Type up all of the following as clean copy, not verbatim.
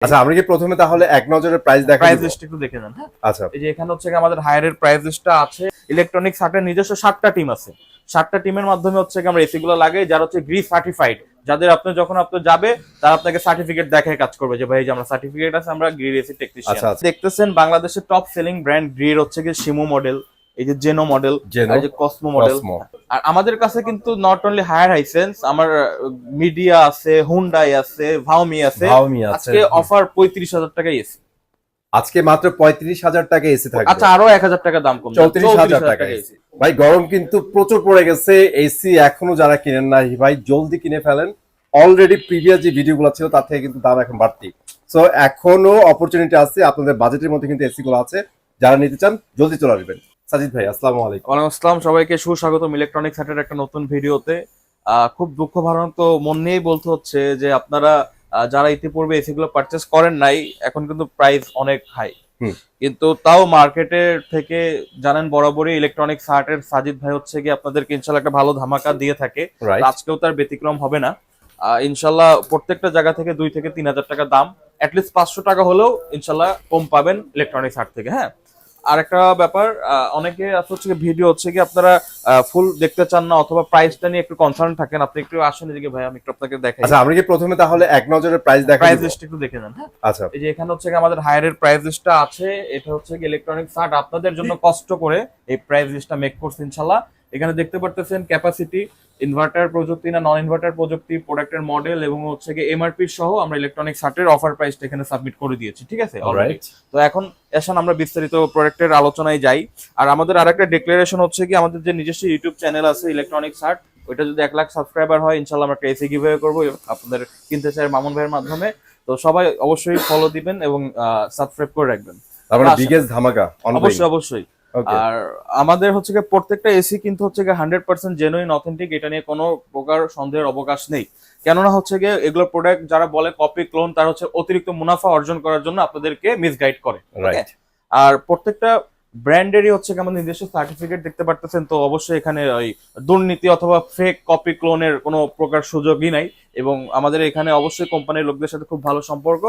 আচ্ছা, আমরা কি প্রথমে তাহলে এক নজরে প্রাইস দেখা প্রাইস লিস্ট একটু দেখে নেন। হ্যাঁ, আচ্ছা, এই যে এখানে হচ্ছে আমাদের হায়ারের প্রাইস লিস্টটা আছে। ইলেকট্রনিক শার্টের নিজস্ব 7টা টিম আছে। 7টা টিমের মাধ্যমে হচ্ছে আমরা এসি গুলো লাগাই, যারা হচ্ছে গ্রি সার্টিফাইড, যাদের আপনি যখন আপনি যাবে তারা আপনাকে সার্টিফিকেট দেখায় কাজ করবে যে ভাই যে আমরা সার্টিফিকেট আছে, আমরা গ্রির এসি টেকনিশিয়ান। আচ্ছা। দেখতেছেন বাংলাদেশের টপ সেলিং ব্র্যান্ড গ্রির হচ্ছে কি শিমু মডেল, এই যে জেনো মডেল, এই যে কসমো মডেল। আর আমাদের কাছে কিন্তু নট অনলি হায়ার হাইসেন্স, আমার মিডিয়া আছে, হুন্ডাই আছে, ভাওমি আছে। আজকে অফার 35,000 টাকা এসি। আজকে মাত্র 35,000 টাকা এসি থাকবে। আচ্ছা, আরো 1,000 টাকা দাম কম, 34,000 টাকা এসি। ভাই গরম কিন্তু প্রচুর পড়ে গেছে, এসি এখনো যারা কিনেন না ভাই জলদি কিনে ফেলেন। অলরেডি প্রিভিয়াস যে ভিডিওগুলো ছিল তার থেকে কিন্তু দাম এখন বাড়তি। সো এখনো অপরচুনিটি আছে, আপনাদের বাজেটের মধ্যে কিন্তু এসি গুলো আছে, যারা নিতে চান জলদি চলে আসবেন। সাজিদ ভাই আসসালামু আলাইকুম। ওয়ালাইকুম আসসালাম, সবাইকে সুস্বাগতম ইলেকট্রনিক্স হাটের একটা নতুন ভিডিওতে। খুব দুঃখ ভারান্ত মন নিয়েই বলতে হচ্ছে যে আপনারা যারা ইতিপূর্বে এসি গুলো পারচেস করেন নাই, এখন কিন্তু প্রাইস অনেক হাই। কিন্তু তাও মার্কেটের থেকে জানেন বরাবরই ইলেকট্রনিক্স হাটের সাজিদ ভাই হচ্ছে কি আপনাদেরকে ইনশাল্লাহ একটা ভালো ধামাকা দিয়ে থাকে। আজকেও তার ব্যতিক্রম হবে না। ইনশাল্লাহ প্রত্যেকটা জায়গা থেকে 2 থেকে 3,000 টাকা দাম, অ্যাটলিস্ট 500 টাকা হলেও ইনশাল্লাহ কম পাবেন ইলেকট্রনিক্স হাট থেকে। হ্যাঁ, আর একটা ব্যাপার, অনেকে হচ্ছে ভিডিও হচ্ছে কি আপনারা ফুল দেখতে চান না, অথবা প্রাইসটা নিয়ে একটু কনসার্ন থাকেন। আপনি একটু আসেন এদিকে ভাই, আমি একটু আপনাকে দেখাই। আচ্ছা, আমরা কি প্রথমে তাহলে এক নজরে প্রাইস প্রাইস লিস্ট একটু দেখে নেন। হ্যাঁ, আচ্ছা, এই যে এখানে হচ্ছে আমাদের হায়ারের প্রাইস লিস্টটা আছে। এটা হচ্ছে ইলেকট্রনিক্স হাট আপনাদের জন্য কষ্ট করে এই প্রাইস লিস্টটা মেক করছে ইনশাআল্লাহ। এখানে দেখতে পারতেছেন ক্যাপাসিটি, ইনভার্টার প্রযুক্তি না নন ইনভার্টার প্রযুক্তি, প্রোডাক্টের মডেল এবং হচ্ছে এমআরপি সহ আমরা ইলেকট্রনিক্স হাটের অফার প্রাইসটা এখানে সাবমিট করে দিয়েছি। ঠিক আছে, তো এখন এসন আমরা বিস্তারিত প্রোডাক্টের আলোচনায় যাই। আর আমাদের আরেকটা ডিক্লারেশন হচ্ছে কি, আমাদের যে নিজস্ব ইউটিউব চ্যানেল আছে ইলেকট্রনিক্স হাট, ওইটা যদি 1 লাখ সাবস্ক্রাইবার হয় ইনশাআল্লাহ আমরা একটা এসি গিভওয়ে করবো আপনাদের কিনতে চাই মামুন ভাইয়ের মাধ্যমে। তো সবাই অবশ্যই ফলো দিবেন এবং সাবস্ক্রাইব করে রাখবেন। বিগেস্ট ধামাকা অবশ্যই। আর আমাদের হচ্ছে প্রত্যেকটা এসি কিন্তু হচ্ছে 100% জেনুইন অথেন্টিক, এটা নিয়ে কোনো প্রকার সন্দেহের অবকাশ নেই। কেননা হচ্ছে এগুলো প্রোডাক্ট যারা বলে কপি ক্লোন, তারা হচ্ছে অতিরিক্ত মুনাফা অর্জন করার জন্য আপনাদেরকে মিসগাইড করে। আর প্রত্যেকটা ব্র্যান্ডেরই হচ্ছে আমাদের নিজস্ব সার্টিফিকেট দেখতে পারতেছেন। তো অবশ্যই এখানে ওই দুর্নীতি অথবা ফেক কপি ক্লোনের কোনো প্রকার সুযোগই নাই, এবং আমাদের এখানে অবশ্যই কোম্পানির লোকদের সাথে খুব ভালো সম্পর্ক।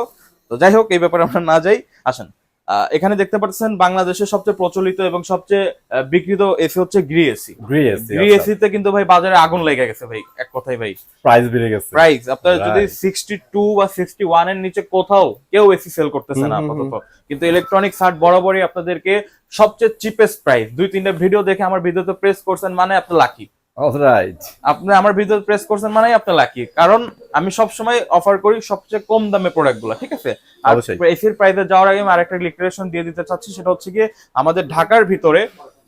তো যাই হোক, এই ব্যাপারে আমরা না যাই, আসেন। এখানে দেখতে পাচ্ছেন বাংলাদেশের সবচেয়ে প্রচলিত এবং সবচেয়ে বিক্রিত এসি হচ্ছে গ্রি এসি। গ্রি এসিতে কিন্তু ভাই বাজারে আগুন লেগে গেছে ভাই, এক কথাই ভাই প্রাইস বেড়ে গেছে। প্রাইস আপনার যদি 62 বা 61 এর নিচে কোথাও কেউ এসি সেল করতেছে না আপাতত। কিন্তু ইলেকট্রনিক্স হাট বরাবরই আপনাদেরকে সবচেয়ে চিপেস্ট প্রাইস, 2-3টা ভিডিও দেখে আমার ভিডিওতে প্রেস করছেন মানে আপনি লাকি। আপনি আমার ভিডিও প্রেস করছেন মানে আপনি লাকি, কারণ আমি সব সময় অফার করি সবচেয়ে কম দামে প্রোডাক্টগুলো। ঠিক আছে, আর এসির প্রাইসে যাওয়ার আগে আমি আরেকটা ডিক্লারেশন দিয়ে দিতে চাচ্ছি, সেটা হচ্ছে গিয়ে আমাদের ঢাকার ভিতরে,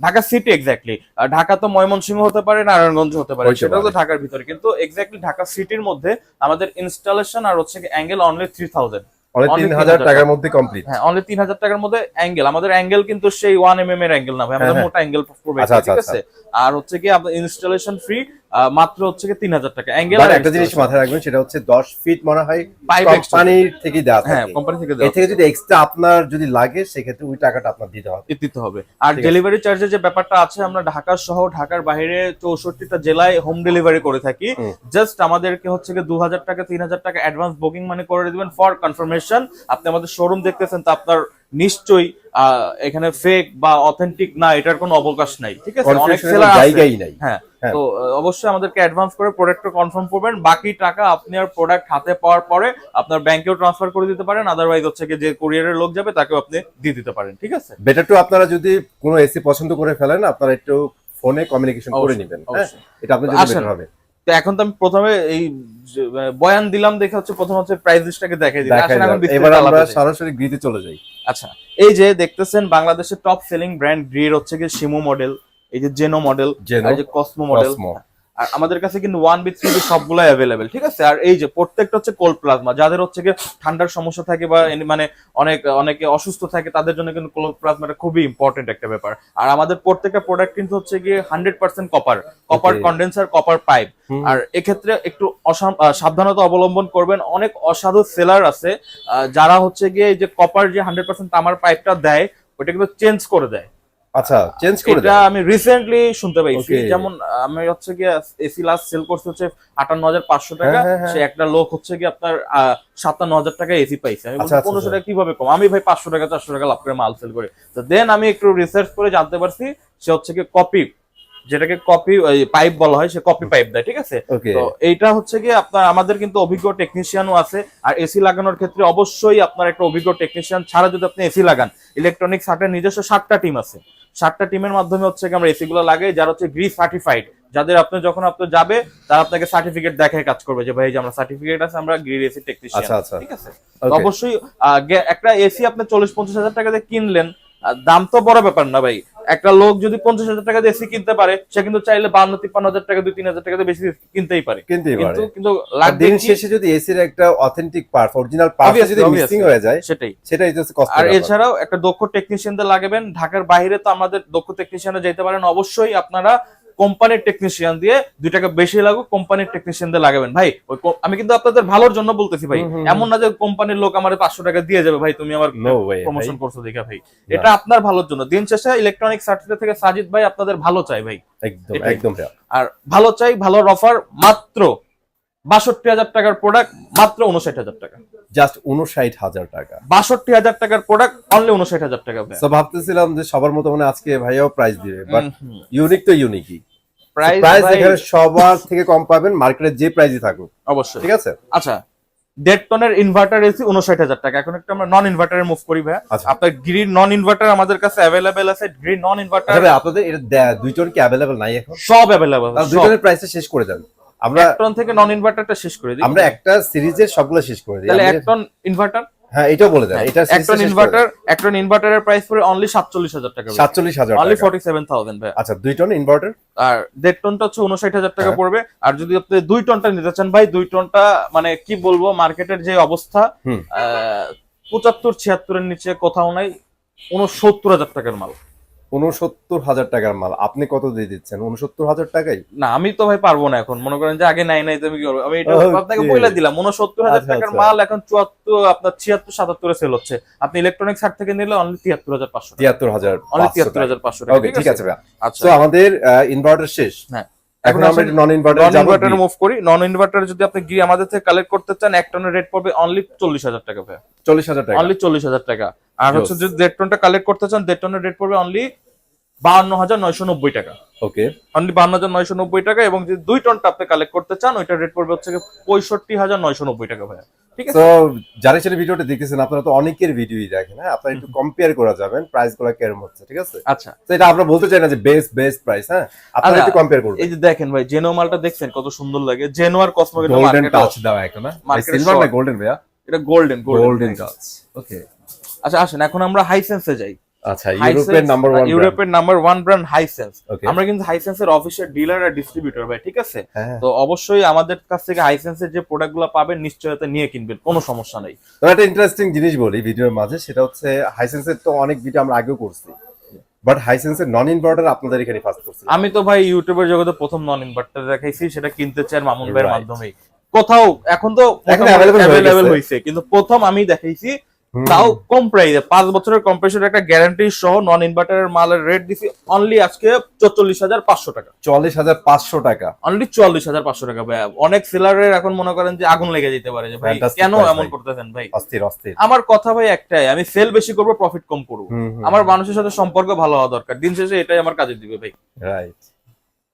ঢাকা সিটি এক্স্যাক্টলি, ঢাকা তো ময়মনসিংহ হতে পারে, নারায়ণগঞ্জ হতে পারে, সেটা তো ঢাকার ভিতরে, কিন্তু এক্স্যাক্টলি ঢাকা সিটির মধ্যে আমাদের ইনস্টলেশন আর হচ্ছে অ্যাঙ্গেল অনলি 3,000, 3,000 টাকার মধ্যে কমপ্লিট। হ্যাঁ, অনলি 3,000 টাকার মধ্যে অ্যাঙ্গেল। আমাদের অ্যাঙ্গেল কিন্তু সেই 1 mm এর অ্যাঙ্গেল না ভাই, আমাদের মোটা অ্যাঙ্গেল পড়বে। ঠিক আছে, আর হচ্ছে কি আপনাদের ইনস্টলেশন ফ্রি মাত্র হচ্ছে 3,000 টাকা অ্যাঙ্গেল। আর একটা জিনিস মাথায় রাখবেন, সেটা হচ্ছে 10 ফিট মনে হয় কোম্পানি থেকে দেওয়া থাকে। হ্যাঁ, কোম্পানি থেকে দেওয়া। এর থেকে যদি এক্সট্রা আপনার যদি লাগে সেক্ষেত্রে ওই টাকাটা আপনার দিতে হবে। আর ডেলিভারি চার্জের যে ব্যাপারটা আছে, আমরা ঢাকা সহ ঢাকার বাইরে 64টা জেলায় হোম ডেলিভারি করে থাকি। জাস্ট আমাদেরকে হচ্ছে 2,000 টাকা 3,000 টাকা অ্যাডভান্স বুকিং মানি করে দিবেন ফর কনফার্মেশন। আপনি আমাদের শোরুম দেখতেছেন, তো আপনার নিশ্চয়ই এখানে ফেক বা অথেন্টিক না এটার কোনো অবকাশ নাই। ঠিক আছে, অনেক সেলার জায়গাই নাই। হ্যাঁ, তো অবশ্যই আমাদেরকে অ্যাডভান্স করে প্রোডাক্টটা কনফার্ম করবেন। বাকি টাকা আপনি আর প্রোডাক্ট হাতে পাওয়ার পরে আপনার ব্যাংকেও ট্রান্সফার করে দিতে পারেন, আদারওয়াইজ হচ্ছে যে কুরিয়ারের লোক যাবে তাকেও আপনি দিয়ে দিতে পারেন। ঠিক আছে, বেটার টু আপনারা যদি কোনো এসি পছন্দ করে ফেলেন, আপনারা একটু ফোনে কমিউনিকেশন করে নেবেন। এটা আপনাদের জন্য বেটার হবে। তো এখন তো আমি প্রথমে এই বয়ান দিলাম দেখে হচ্ছে প্রথম হচ্ছে প্রাইস লিস্টটাকে দেখাই দিই। আসলে এখন এবার আমরা সরাসরি গ্রিতে চলে যাই। আচ্ছা, এই যে দেখতেছেন বাংলাদেশের টপ সেলিং ব্র্যান্ড গ্রির হচ্ছে শিমু মডেল, এই যে জেনো মডেল, এই যে কসমো মডেল। আর আমাদের কাছে কিন্তু 1B3B সবগুলাই অ্যাভেলেবেল। ঠিক আছে, আর এই যে প্রত্যেকটা হচ্ছে কোল্ড প্লাজমা, যাদের হচ্ছে ঠান্ডার সমস্যা থাকে বা মানে অনেকে অসুস্থ থাকে, তাদের জন্য কিন্তু কোল্ড প্লাজমাটা খুবই ইম্পর্টেন্ট একটা ব্যাপার। আর আমাদের প্রত্যেকটা প্রোডাক্ট কিন্তু হচ্ছে 100% কপার কন্ডেন্সার, কপার পাইপ। আর এক্ষেত্রে একটু সাবধানতা অবলম্বন করবেন। অনেক অসাধু সেলার আছে যারা হচ্ছে এই যে কপার যে 100% তামার পাইপটা দেয়, ওটা কিন্তু চেঞ্জ করে দেয়। আচ্ছা, চেঞ্জ করে এটা দেন। আমি রিসেন্টলি শুনতে পাইছি। Okay. যেমন আমি হচ্ছে কি এসি লাস্ট সেল করতে হচ্ছে 58,500 টাকা, হ্যাঁ, হ্যাঁ, হ্যাঁ। সে একটা লোক হচ্ছে কি আপনার 57,000 টাকা এসি পাইছে। আমি বলছি আচ্ছা, 1500 আচ্ছা। টাকা কিভাবে কম? আমি ভাই 500 টাকা 400 টাকা লাভ করে মাল সেল করি। তো দেন আমি একটু রিসার্চ করে জানতে পারছি সে হচ্ছে কি কপি, যেটাকে কপি পাইপ বলা হয়, সে কপি পাইপ দেয়, ঠিক আছে। Okay. তো এইটা হচ্ছে কি আপনার আমাদের কিন্তু অভিজ্ঞ টেকনিশিয়ানও আছে। আর এসি লাগানোর ক্ষেত্রে অবশ্যই আপনার একটা অভিজ্ঞ টেকনিশিয়ান ছাড়া যদি আপনি এসি লাগান, ইলেকট্রনিক্স হাটের নিজস্ব 7টা টিম আছে। 7টা টিমের মাধ্যমে হচ্ছে কি আমরা এসি গুলো লাগাই, যারা হচ্ছে গ্রি সার্টিফাইড, যাদের আপনি যখন আপনি যাবে তারা আপনাকে সার্টিফিকেট দেখায় কাজ করবে যে ভাই যে আমরা সার্টিফিকেট আছে, আমরা গ্রি এসি টেকনিশিয়ান, আচ্ছা, আচ্ছা। ঠিক আছে। তো Okay. অবশ্যই একটা এসি আপনি 40-50 হাজার টাকা দিয়ে কিনলেন, দাম তো বড় ব্যাপার না ভাই। একটা লোক যদি 50,000 টাকা দিয়ে এসি কিনতে পারে, সে কিন্তু চাইলে 52-53 হাজার টাকা 2-3 হাজার টাকা দিয়ে বেশি কিনতেই পারে। কিনতেই পারে। কিন্তু আর লাগবে দিন কি? শেষে যদি এসির একটা authentic part, original part Obviously, যদি obviously. মিসিং হয়ে যায়, সেটাই। সেটাই হচ্ছে কষ্ট। আর এছাড়াও একটা দক্ষ টেকনিশিয়ানদের লাগাবেন। ঢাকার বাইরে তো আমাদের দক্ষ টেকনিশিয়ানরা যেতে পারেন, অবশ্যই আপনারা কোম্পানির টেকনিশিয়ান দিয়ে 2 টাকা বেশি লাগুক কোম্পানির টেকনিশিয়ানদের লাগাবেন ভাই। আমি কিন্তু আপনাদের ভালোর জন্য বলতেছি ভাই, এমন না যে কোম্পানির লোক আমার 500 টাকা দিয়ে যাবে ভাই তুমি আমার নো ওয়ে প্রমোশন করছো দেখা ভাই। এটা আপনার ভালোর জন্য। দিন শেষে ইলেকট্রনিক সার্টিফিকেট থেকে সাজিদ ভাই আপনাদের ভালো চাই ভাই, একদম এটাই। একদম। আর ভালো চাই, ভালোর অফার মাত্র 62,000 টাকার প্রোডাক্ট মাত্র 59,000 টাকা। জাস্ট 59,000 টাকা। 62,000 টাকার প্রোডাক্ট অনলি 59,000 টাকা ভাই। সো ভাবতেছিলাম যে সবার মতো মানে আজকে ভাইয়াও প্রাইস দিবে, বাট ইউনিক তো ইউনিকই। প্রাইস প্রাইস এখানে সবার থেকে কম পাবেন, মার্কেটে যে প্রাইসই থাকুক, অবশ্যই, ঠিক আছে। আচ্ছা, 1.5 টনের ইনভার্টার এসি 59,000 টাকা। এখন একটু আমরা নন ইনভার্টারে মুভ করি ভাই। আচ্ছা। আপনার গ্রিন নন ইনভার্টার আমাদের কাছে अवेलेबल আছে। গ্রিন নন ইনভার্টার আচ্ছা ভাই, আপনাদের এটা 2 টন কি अवेलेबल নাই এখন? সব अवेलेबल। তাহলে 2 টনের প্রাইসটা শেষ করে দেন। আমরা 1 টন থেকে নন ইনভার্টারটা শেষ করে দিই। আমরা একটা সিরিজের সবগুলো শেষ করে দিই। তাহলে 1 টন ইনভার্টার, হ্যাঁ এটাও বলে দেন। এটা 1 টন ইনভার্টার, 1 টন ইনভার্টারের প্রাইস পড়ে অনলি 47,000 টাকা। 47,000 অনলি টাকা। 47,000 ভাই। আচ্ছা, 2 টন ইনভার্টার আর 1.5 টনটা হচ্ছে 59,000 টাকা হ্যাঁ। পড়বে। আর যদি আপনি 2 টনটা নিতে চান ভাই, 2 টনটা মানে কি বলবো, মার্কেটের যে অবস্থা 75-76 এর নিচে কোথাও নাই। 69,000 টাকার মাল। 69,000 টাকার মাল আপনি কত দিয়ে দিচ্ছেন? 69,000 টাকাই? না আমি তো ভাই পারবো না এখন, মনে করেন যে আগে নাই নাই তুমি কি করবে, আমি এটা Okay. আপনাকে বলে দিলাম 69,000 আচ্ছা, টাকার আচ্ছা। মাল এখন 74 আপনার 76-77 সেল হচ্ছে। আপনি ইলেকট্রনিক্স হাট থেকে নিলে অনলি 73,500 টাকা। 73,000। অনলি 73,500 টাকা। ওকে, ঠিক আছে ভাই। আচ্ছা, সো আমাদের ইনভার্টার শেষ। হ্যাঁ, এখন আমরা নন ইনভার্টার নন যাব। ইনভার্টারে মুভ করি। নন ইনভার্টারে যদি আপনি গিয়ে আমাদের থেকে কালেক্ট করতে চান, 1 টনের রেট পড়বে অনলি 40,000 টাকা ভাই। 40,000 টাকা। অনলি 40,000 টাকা। আর Yes. হচ্ছে যদি 1.5 টনটা কালেক্ট করতে চান, 1.5 টনের রেট পড়বে অনলি 52,990 টাকা। ওকে। অনলি 52,990 টাকা। এবং যদি 2 টনটা আপনি কালেক্ট করতে চান, ওইটার রেট পড়বে হচ্ছে 65,990 টাকা ভাই, ঠিক আছে। তো যারা সেটা ভিডিওটা দেখতেছেন, আপনারা তো অনেকের ভিডিওই দেখেন, হ্যাঁ আপনারা একটু কম্পেয়ার করা যাবেন প্রাইস গুলো কেমন হচ্ছে, ঠিক আছে। আচ্ছা, তো এটা আমরা বলতে চাই না যে বেস্ট প্রাইস, হ্যাঁ আপনারা আচ্ছা, একটু কম্পেয়ার করবেন। এই যে দেখেন ভাই, জেনো মালটা দেখছেন কত সুন্দর লাগে। জেনো আর কসমো কিন্তু গোল্ডেন মার্কেটে টাচ দেওয়া এখন, না মার্কেটে সিলভার না short। গোল্ডেন ভাইয়া? এটা গোল্ডেন গোল্ডেন টাচ। ওকে। আচ্ছা আসেন এখন আমরা হাইসেন্সে যাই। আচ্ছা, ইউরোপের নাম্বার 1 ইউরোপের নাম্বার 1 ব্র্যান্ড হাইসেন্স। Okay. আমরা কিন্তু হাইসেন্সের অফিসিয়াল ডিলার আর ডিস্ট্রিবিউটর ভাই, ঠিক আছে। হ্যাঁ। তো অবশ্যই আমাদের কাছ থেকে হাইসেন্সের যে প্রোডাক্টগুলো পাবেন নিশ্চয়তা নিয়ে কিনবেন, কোনো সমস্যা নেই। তো একটা ইন্টারেস্টিং জিনিস বলি ভিডিওর মাঝে, সেটা হচ্ছে হাইসেন্সের তো অনেক ভিডিও আমরা আগেও করছি, বাট হাইসেন্সের নন ইনভার্টার আপনাদের এখানে ফার্স্ট করছি। আমি তো ভাই ইউটিউবের জগতে প্রথম নন ইনভার্টার দেখাইছি, সেটা কিনতে চাই মামুন ভাইয়ের Right. মাধ্যমেই। কোথাও এখন তো এখন available হয়ে অ্যাভেলেবল গেছে। হয়েছে, কিন্তু প্রথম আমি দেখাইছি, তাও কম প্রাইসে 5 বছরের কম্প্রেসর একটা গ্যারান্টি সহ নন ইনভার্টারের মালের রেট দিছি অনলি আজকে 44,500 টাকা। 44,500 টাকা। অনলি 44,500 টাকা ভাই। অনেক সেলারের এখন মনে করেন যে আগুন লেগে যেতে পারে যে ভাই Fantastic কেন price এমন ভাই। করতেছেন ভাই। অস্থির অস্থির। আমার কথা ভাই একটাই, আমি সেল বেশি করবো, প্রফিট কম করবো। আমার মানুষের সাথে সম্পর্ক ভালো হওয়া দরকার, দিন শেষে এটাই আমার কাজে দিবে ভাই। রাইট।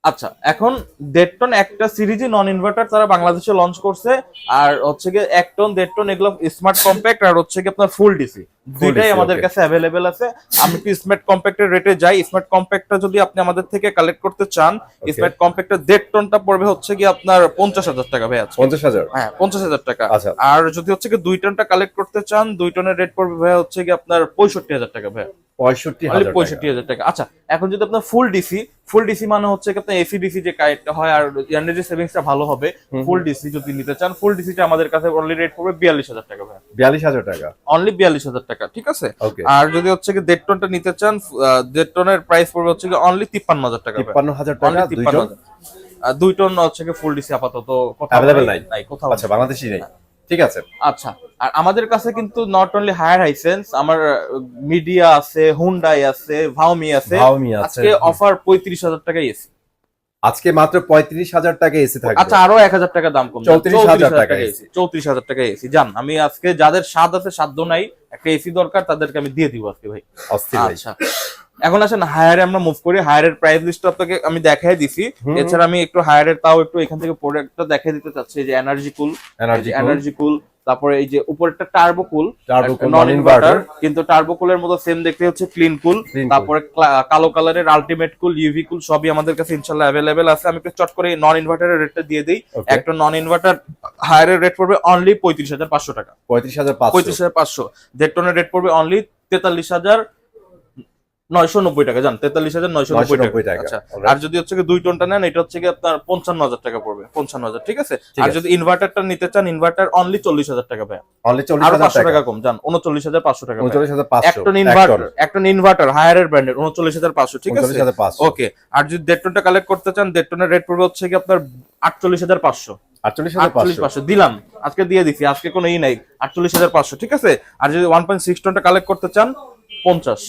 আচ্ছা, এখন 1.5 টন একটা সিরিজে নন ইনভার্টার তারা বাংলাদেশে লঞ্চ করছে। আর হচ্ছে গিয়ে 1 টন 1.5 টন এগুলো স্মার্ট কম্প্যাক্ট আর হচ্ছে গিয়ে আপনার ফুল ডিসি, দুইটাই DC, আমাদের okay. কাছে অ্যাভেলেবেল আছে। আমি কি স্মার্ট কম্প্যাক্টের রেটে যাই। স্মার্ট কম্প্যাক্টটা যদি আপনি আমাদের থেকে কালেক্ট করতে চান, স্মার্ট কম্প্যাক্টের 1.5 টনটা পড়বে হচ্ছে গিয়ে আপনার 50,000 টাকা ভাই আছে। 50,000? হ্যাঁ 50,000 টাকা। আচ্ছা। আর যদি হচ্ছে গিয়ে 2 টনটা কালেক্ট করতে চান, 2 টনের রেট পড়বে ভাই হচ্ছে গিয়ে আপনার 65,000 টাকা ভাই। 65,000 65,000 টাকা। আচ্ছা, এখন যদি আপনার ফুল ডিসি মানে হচ্ছে কি আপনার এসি ডিসি যে কানেক্টটা হয় আর এনার্জি সেভিংসটা ভালো হবে, ফুল ডিসি যদি নিতে চান, ফুল ডিসিটা আমাদের কাছে অনলি রেট পড়বে 42,000 টাকা ভাই। 42,000 টাকা। অনলি 42,000 টাকা, ঠিক আছে। ওকে। আর যদি হচ্ছে কি 1.5 টনটা নিতে চান, 1.5 টনের প্রাইস পড়বে হচ্ছে কি অনলি 53,000 টাকা ভাই। 53,000 টাকা। অনলি 2 টন 2 টন হচ্ছে কি ফুল ডিসি আপাতত কোথাও Available নাই? নাই কোথাও। আচ্ছা, বাংলাদেশি নেই। ঠিক আছে। আচ্ছা, আর আমাদের কাছে কিন্তু নট অনলি হায়ার হাইসেন্স, আমার মিডিয়া আছে, হুন্ডাই আছে, ভাওমি আছে। ভাওমি আছে। আজকে অফার 35,000 টাকা এসি। আজকে মাত্র 35,000 টাকা এসি থাকবে। আচ্ছা, আরো 1,000 টাকা দাম কম, 34,000 টাকা এসি। 34,000 টাকা এসি। জান, আমি আজকে যাদের স্বাদ আছে সাধ্য নাই, একটা এসি দরকার, তাদেরকে আমি দিয়ে দিব আজকে ভাই। অস্থির ভাই। আচ্ছা, এখন আসেন হায়ারে আমরা মুভ করি। হায়ারের প্রাইস লিস্ট আপনাকে আমি দেখাই দিছি। এছাড়া আমি একটু হায়ারের তাও একটু এখান থেকে প্রোডাক্টটা দেখাই দিতে চাচ্ছি। যে এনার্জি কুল, তারপরে এই যে উপরেরটা টার্বো কুল, নন ইনভার্টার, কিন্তু টার্বো কুলের মতো সেম দেখতে হচ্ছে ক্লিন কুল। তারপরে কালো কালারের আলটিমেট কুল, ইউভি কুল, সবই আমাদের কাছে ইনশাআল্লাহ अवेलेबल আছে। আমি একটু চট করে নন ইনভার্টারের রেটটা দিয়ে দেই। একটা নন ইনভার্টার হায়ারের রেট পড়বে অনলি 35,500 টাকা। 35,500। দেড় টনের রেট পড়বে অনলি 43,990 টাকা। জান, 43,990 টাকা। আচ্ছা, আর যদি হচ্ছে 2 টনটা নেন, এটা হচ্ছে আপনার 55,000 টাকা পড়বে। 55,000, ঠিক আছে। আর যদি ইনভার্টারটা নিতে চান, ইনভার্টার অনলি 40,000 টাকা ভাই। অনলি 40,000 টাকা কম। জান, 39,500 টাকা। 39,500 একটা ইনভার্টার হায়ারের ব্র্যান্ডের 39,500, ঠিক আছে। 39,500 ওকে। আর যদি দেড় টনটা কালেক্ট করতে চান, দেড় টনের রেট পড়বে হচ্ছে আপনার 48,500। 48,500 দিলাম, আজকে দিয়ে দিছি, আজকে কোনো নাই। 48,500, ঠিক আছে। আর যদি 1.6 টনটা কালেক্ট করতে চান, 50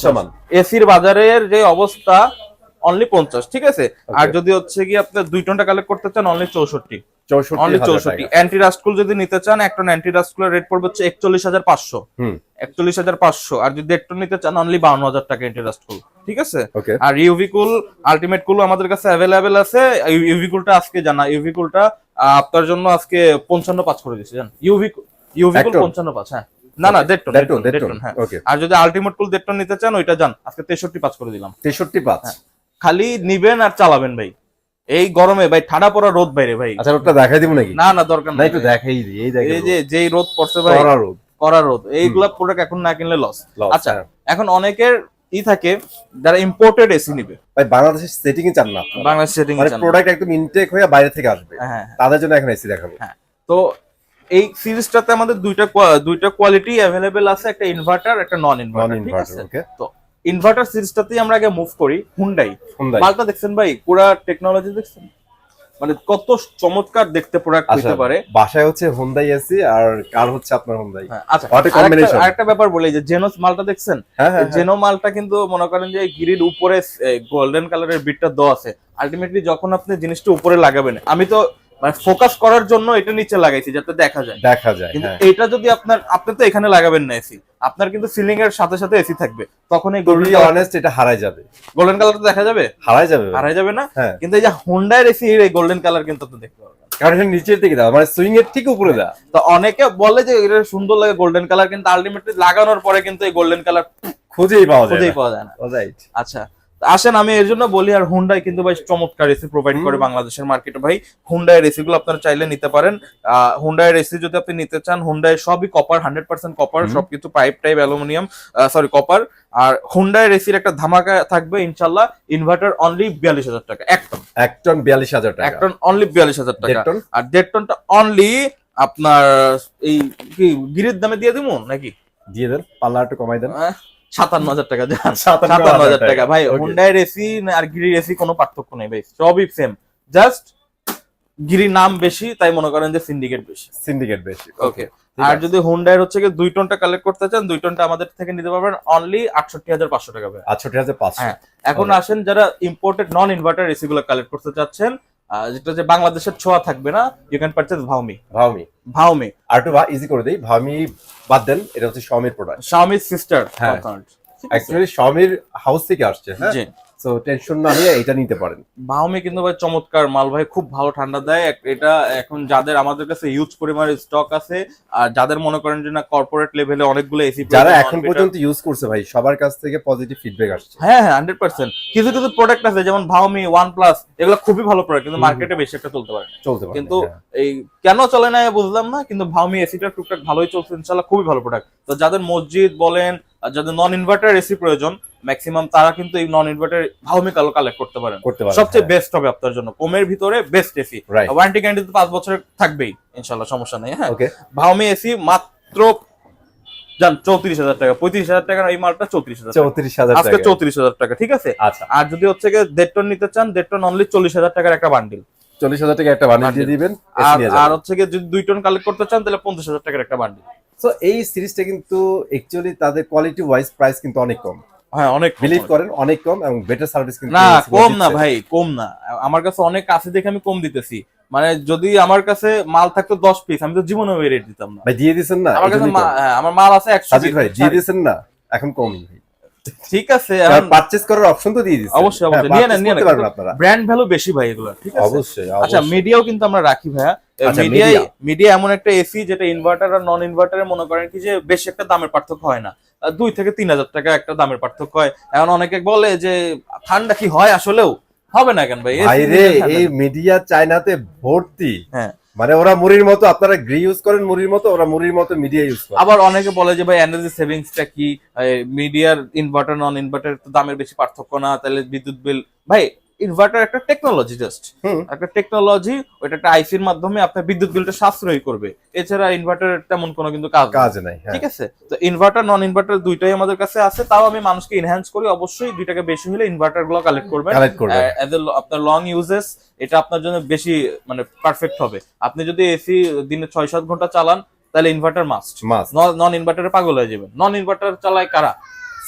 সমান। এসির বাজারের যে অবস্থা, অনলি 50, ঠিক আছে। আর যদি হচ্ছে কি আপনার 2 টনটা কালেক্ট করতে চান, অনলি 64। অনলি 64। অ্যান্টি রাস্টকুল যদি নিতে চান, একটা অ্যান্টি রাস্টকুলের রেট পড়বে হচ্ছে 41,500। 41,500। আর যদি দেড় টন নিতে চান, অনলি 52,000 টাকা অ্যান্টি রাস্টকুল, ঠিক আছে। আর ইউভি কুল, আলটিমেট কুল আমাদের কাছে অ্যাভেলেবেল আছে। ইউভি কুলটা আজকে জানা, ইউভি কুলটা আপনার জন্য আজকে 55,500 করে দিচ্ছি। জান, ইউভি কুল 55,500। হ্যাঁ, না দেড় টন, হ্যাঁ। আর যদি আলটিমেট কুল দেড় টন নিতে চান, ওইটা জান আজকে 63,500 করে দিলাম। 63,500। খালি নিবেন আর চালাবেন ভাই। এই গরমে ভাই, ঠাডা পড়া রোদ বাইরে ভাই। আচ্ছা, রোদটা দেখাই দিব নাকি? না দরকার নাই, একটু দেখাই দিই। এই দেখেন, এই যে যেই রোদ পড়ছে ভাই, কড়া রোদ। এইগুলা প্রোডাক্ট এখন না কিনলে লস। আচ্ছা, এখন অনেকের থাকে যারা ইম্পোর্টেড এসি নিবে ভাই, বাংলাদেশের সেটিং এ চান না, বাংলাদেশ সেটিং এ চান, প্রোডাক্ট একদম ইনটেক হয়ে বাইরে থেকে আসবে, তাদের জন্য এখন এসি দেখাবো। হ্যাঁ, তো এই সিরিজটাতে আমাদের দুইটা কোয়ালিটি अवेलेबल আছে, একটা ইনভার্টার, একটা নন ইনভার্টার। ওকে, তো ইনভার্টার সিরিজটাতেই আমরা আগে মুভ করি। হুন্ডাই মালটা দেখছেন ভাই, পুরো টেকনোলজি দেখছেন, মানে কত চমৎকার দেখতে প্রোডাক্ট হইতে পারে। বাসায় হচ্ছে হুন্ডাই এসি আর কার হচ্ছে আপনার হুন্ডাই। আচ্ছা, আরেকটা ব্যাপার বলি, যে জেনোস মালটা দেখছেন, জেনো মালটা কিন্তু মনে করেন যে গিরির উপরে গোল্ডেন কালারের বিটটা দেওয়া আছে। আলটিমেটলি যখন আপনি জিনিসটা উপরে লাগাবেন, আমি তো মানে ফোকাস করার জন্য এটা নিচে লাগাইছি যাতে দেখা যায়। কিন্তু এটা যদি আপনি তো এখানে লাগাবেন না এসি, আপনার কিন্তু সিলিং এর সাথে সাথে এসি থাকবে, তখন এই এটা হারাই যাবে। গোল্ডেন কালারটা দেখা যাবে, হারাই যাবে না। কিন্তু এই যে হোন্ডার এসি, এই গোল্ডেন কালার কিন্তু আপনি দেখতে পারবেন, কারণ এটা নিচের দিকে দাও, মানে সুইং এর ঠিক উপরে দাও। তো অনেকে বলে যে এটা সুন্দর লাগে গোল্ডেন কালার, কিন্তু আলটিমেটলি লাগানোর পরে কিন্তু এই গোল্ডেন কালার খুঁজেই পাওয়া যায় না। আচ্ছা, আসেন আমি এর জন্য বলি। আর হুন্ডাই কিন্তু ভাই চমৎকার এসি প্রোভাইড করে বাংলাদেশের মার্কেটে ভাই। হুন্ডাই এসি গুলো আপনারা চাইলে নিতে পারেন। হুন্ডাই এসি যদি আপনি নিতে চান, হুন্ডাই সবই কপার, 100% কপার, সবকিছু পাইপ টাইপ অ্যালুমিনিয়াম, কপার। আর হুন্ডাই এসির একটা ধামাকা থাকবে ইনশাআল্লাহ। ইনভার্টার অনলি 42,000 টাকা এক টন 42,000 টাকা, এক টন অনলি 42,000 টাকা। আর দেড় টনটা অনলি আপনার এই কি গিরির দামে দিয়ে দিব নাকি? দিয়ে দেন, পাল্লা একটু কমাই দেন। 57,000 টাকা। 57,000 টাকা ভাই। হুন্ডাই এসি আর গিরির এসি কোনো পার্থক্য নেই ভাই, সবই সেম, জাস্ট গিরির নাম বেশি, তাই মনে করেন যে সিন্ডিকেট বেশি। ওকে। আর যদি হুন্ডাই হচ্ছে 2 টনটা কালেক্ট করতে চান, 2 টনটা আমাদের থেকে নিতে পারবেন অনলি 68,500 টাকা ভাই। 68,500। হ্যাঁ, এখন আসেন যারা ইম্পোর্টেড নন ইনভার্টার এসি গুলো কালেক্ট করতে চাচ্ছেন, যেটা যে বাংলাদেশের ছোঁয়া থাকবে না, ইউ ক্যান পারচেজ ভাওমি। আর একটু ইজি করে দেই, ভাওমি বাদ দেন, এটা হচ্ছে শাওমির প্রোডাক্ট, শাওমির সিস্টার। অ্যাকচুয়ালি শাওমির হাউস থেকে আসছে। হ্যাঁ, সো টেনশন না নিয়ে এটা নিতে পারেন। ভাওমি কিন্তু ভাই চমৎকার মাল ভাই, খুব ভালো ঠান্ডা দেয়। এটা এখন যাদের আমাদের কাছে ইউজ পরিমাণে স্টক আছে, আর যাদের মনে করেন যে না কর্পোরেট লেভেলে অনেকগুলো এসি যারা এখন পর্যন্ত ইউজ করছে ভাই, সবার কাছ থেকে পজিটিভ ফিডব্যাক আসছে। হ্যাঁ, 100%। কিছু প্রোডাক্ট আছে যেমন ভাওমি, OnePlus, এগুলো খুবই ভালো প্রোডাক্ট, কিন্তু মার্কেটে বেশি একটা চলতে পারে না। কিন্তু এই কেন চলে না বুঝলাম না, কিন্তু ভাওমি এসিটা টুকটাক ভালোই চলছে ইনশাআল্লাহ, খুবই ভালো প্রোডাক্ট। তো যাদের মসজিদ বলেন, আর যাদের নন ইনভার্টার এসি প্রয়োজন ম্যাক্সিমাম, তারা কিন্তু এই নন ইনভার্টার ভাওমি কালেক্ট করতে পারেন। সবচেয়ে বেস্ট হবে আপনার জন্য, কমের ভিতরে বেস্ট এসি। ওয়ারেন্টি গ্যারান্টি তো 5 বছরের থাকবেই ইনশাআল্লাহ, সমস্যা নেই। হ্যাঁ, ভাওমি এসি মাত্র জান 34,000 টাকা। 35,000 টাকার এই মালটা 34,000 আজকে 34,000 টাকা, ঠিক আছে। আর যদি হচ্ছে 1.5 টন নিতে চান, 1.5 টন অনলি 40,000 টাকার একটা বান্ডিল। 40,000 টাকা একটা বান্ডিল দিয়ে দিবেন, এসি নিয়ে আর যাবেন। হচ্ছে গিয়ে যদি 2 টন কালেক্ট করতে চান তাহলে 50,000 টাকার একটা বান্ডিল। সো এই সিরিজটা কিন্তু অ্যাকচুয়ালি তাদের কোয়ালিটি ওয়াইজ প্রাইস কিন্তু অনেক কম, হ্যাঁ অনেক বিলিভ করেন অনেক কম, এবং বেটার সার্ভিস কিন্তু না AC গুলো কম না দিচ্ছে। ভাই, কম না। আমার কাছে অনেক কাছে দেখে আমি কম দিতেছি, মানে যদি আমার কাছে মাল থাকতো 10 পিস আমি তো জীবনে ওই রেট দিতাম না। ভাই দিয়ে দিছেন না, আমার কাছে এজন্যই কম। হ্যাঁ, আমার মাল আছে 100 সাজিদ পিস। ভাই দিয়ে দিছেন না, এখন কমই ভাই। ঠিক আছে, এখন পারচেজ করার অপশন তো দিয়ে দিছেন। অবশ্যই হ্যাঁ, অবশ্যই নিয়ে নেন purchase নিয়ে করতে নেন, পারবেন আপনারা। ব্র্যান্ড ভ্যালু বেশি ভাই এগুলো, ঠিক আছে। অবশ্যই আচ্ছা অবশ্যই। মিডিয়াও কিন্তু আমরা রাখি ভাইয়া। আচ্ছা, মিডিয়া media। মিডিয়া এমন একটা এসি যেটা ইনভার্টার আর নন ইনভার্টারে মনে করেন কি যে বেশি একটা দামের পার্থক্য হয় না, 2 থেকে 3,000 টাকা একটা দামের পার্থক্য হয়। এখন অনেকে বলে যে ঠান্ডা কি হয়, আসলেও হবে না কেন ভাই, AC ভাই রে, দিলে ঠান্ডা এই না। মিডিয়া চায়নাতে ভর্তি, হ্যাঁ মানে ওরা মুড়ির মতো, আপনারা গ্রি ইউজ করেন মুড়ির মতো, ওরা মুড়ির মতো মিডিয়া ইউজ করে। আবার অনেকে বলে যে ভাই এনার্জি সেভিংসটা কি, মিডিয়ার ইনভার্টার নন ইনভার্টার তো দামের বেশি পার্থক্য না, তাহলে বিদ্যুৎ বিল। ভাই ইনভার্টার একটা টেকনোলজি, জাস্ট হুম। একটা টেকনোলজি, ওইটা একটা আইসির মাধ্যমে আপনার বিদ্যুৎ বিলটা সাশ্রয়ী করবে, এছাড়া ইনভার্টারের তেমন কোনো কিন্তু কাজ নেই। কাজ নাই, হ্যাঁ। ঠিক আছে, তো ইনভার্টার নন ইনভার্টার দুইটাই আমাদের কাছে আছে, তাও আমি মানুষকে এনহ্যান্স করি, অবশ্যই 2 টাকা বেশি হলে ইনভার্টার গুলো কালেক্ট করবেন। কালেক্ট করবেন। আপনার লং ইউজেস এটা আপনার জন্য বেশি মানে পারফেক্ট হবে। আপনি যদি এসি দিনে 6-7 ঘন্টা চালান তাহলে ইনভার্টার মাস্ট, Must। নন ইনভার্টারে পাগল হয়ে যাবেন। নন ইনভার্টার চালায় কারা?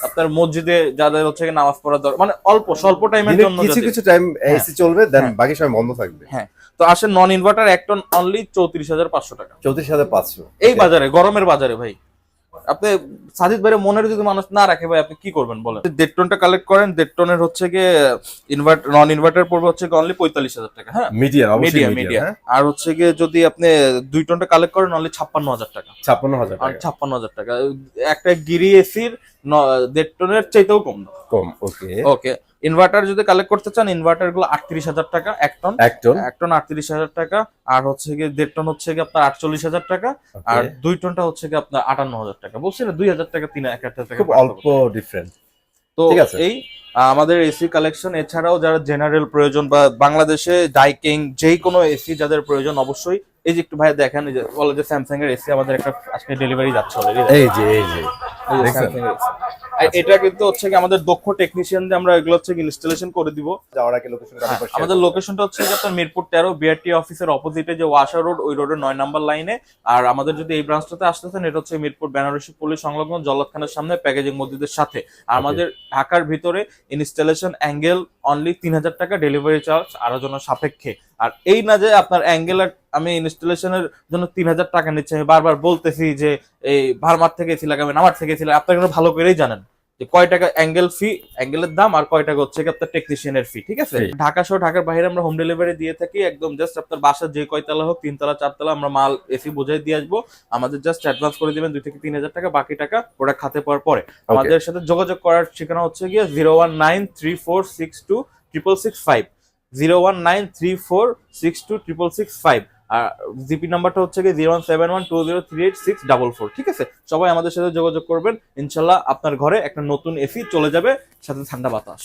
আপনার মসজিদে যাদের হচ্ছে কি নামাজ পড়ার দরকার, মানে অল্প স্বল্প টাইমের দিনে জন্য কিছু যাদের- কিছু টাইম এসি চলবে, দেন হ্যাঁ। বাকি সময় বন্ধ থাকবে। হ্যাঁ, তো আসেন নন ইনভার্টার এক টন অনলি 34,500 টাকা 34,500 এই বাজারে, গরমের বাজারে ভাই। আপনি সাজিদ ভাইয়ের মনের যদি মানুষ না রাখে ভাই, আপনি কি করবেন বলেন? 1.5 টনটা কালেক্ট করেন, 1.5 টনের হচ্ছে গিয়ে ইনভার্টার নন ইনভার্টার পড়বে হচ্ছে অনলি 45,000 টাকা। হ্যাঁ মিডিয়া, অবশ্যই মিডিয়া মিডিয়া, মিডিয়া। হ্যাঁ। আর হচ্ছে গিয়ে যদি আপনি 2 টনটা কালেক্ট করেন অনলি 56,000 টাকা। 56,000 আর টাকা 56,000 টাকা একটা গিরি এসির 1.5 টনের চাইতেও কম না। কম। ওকে ওকে, ইনভার্টার যদি কালেক্ট করতে চান, ইনভার্টার গুলো 38,000 টাকা এক টন। 1 টন। 38,000 টাকা। আর হচ্ছে গিয়ে 1.5 টন হচ্ছে গিয়ে আপনার 48,000 টাকা। আর 2 টনটা হচ্ছে গিয়ে আপনার 58,000 টাকা। বলছি না 2,000 টাকা 1,000 টাকা খুব অল্প ডিফারেন্স। তো ঠিক আছে। এই আমাদের এসি কালেকশন, এছাড়াও যারা জেনারেল প্রয়োজন বা বাংলাদেশে ডাইকিং যেই কোনো এসি যাদের প্রয়োজন, অবশ্যই এই যে একটু ভাই দেখেন, এই যে বলে যে স্যামসাং এর এসি আমাদের একটা আজকে ডেলিভারি যাচ্ছে অলরেডি। এই যে দেখছেন? স্যামসাং এর এসি এটা কিন্তু হচ্ছে কি আমাদের দক্ষ টেকনিশিয়ান দিয়ে আমরা এগুলো হচ্ছে ইনস্টলেশন করে দিব। যাওয়ার আগে লোকেশনটা হ্যাঁ, আমাদের লোকেশনটা হচ্ছে যে আপনার মিরপুর 13 বিআরটি অফিসের অপোজিটে যে ওয়াশা রোড, ওই রোডের 9 নাম্বার লাইনে। আর আমাদের যদি এই ব্রাঞ্চটাতে আসতেছেন, এটা হচ্ছে মিরপুর বেনারসি পুলিশ সংলগ্ন জল্লাদখানের সামনে প্যাকেজিং মসজিদের সাথে। আর আমাদের ঢাকার ভিতরে ইনস্টলেশন অ্যাঙ্গেল অনলি 3,000 টাকা, ডেলিভারি চার্জ আলোচনা সাপেক্ষে। আর এই না যে আপনার অ্যাঙ্গেলের আমি ইনস্টলেশনের জন্য 3,000 টাকা নিচ্ছি, আমি বারবার বলতেছি যে এই ভারমার থেকে এসি লাগাবেন, আমার থেকে এসি লাগাবেন, আপনারা ভালো করেই জানেন যে কয় টাকা অ্যাঙ্গেল ফি, অ্যাঙ্গেলের দাম, আর কয় টাকা হচ্ছে আপনার টেকনিশিয়ানের ফি। ঠিক আছে, ঢাকা সহ ঢাকার বাইরে আমরা হোম ডেলিভারি দিয়ে থাকি। একদম জাস্ট আপনার বাসা যে কয়তলা হোক, 3 তলা 4 তলা, আমরা মাল এসি বোঝাই দিয়ে আসবো। আমাদের জাস্ট অ্যাডভান্স করে দিবেন 2 থেকে 3,000 টাকা, বাকি টাকা ওটা খাতে পাওয়ার পরে। আমাদের সাথে যোগাযোগ করার ঠিকানা হচ্ছে গিয়ে 01934626665, 01934626665। আর জিপি নাম্বারটা হচ্ছে গিয়ে 01712038644। ঠিক আছে, সবাই আমাদের সাথে যোগাযোগ করবেন, ইনশাল্লাহ আপনার ঘরে একটা নতুন এসি চলে যাবে, সাথে ঠান্ডা বাতাস।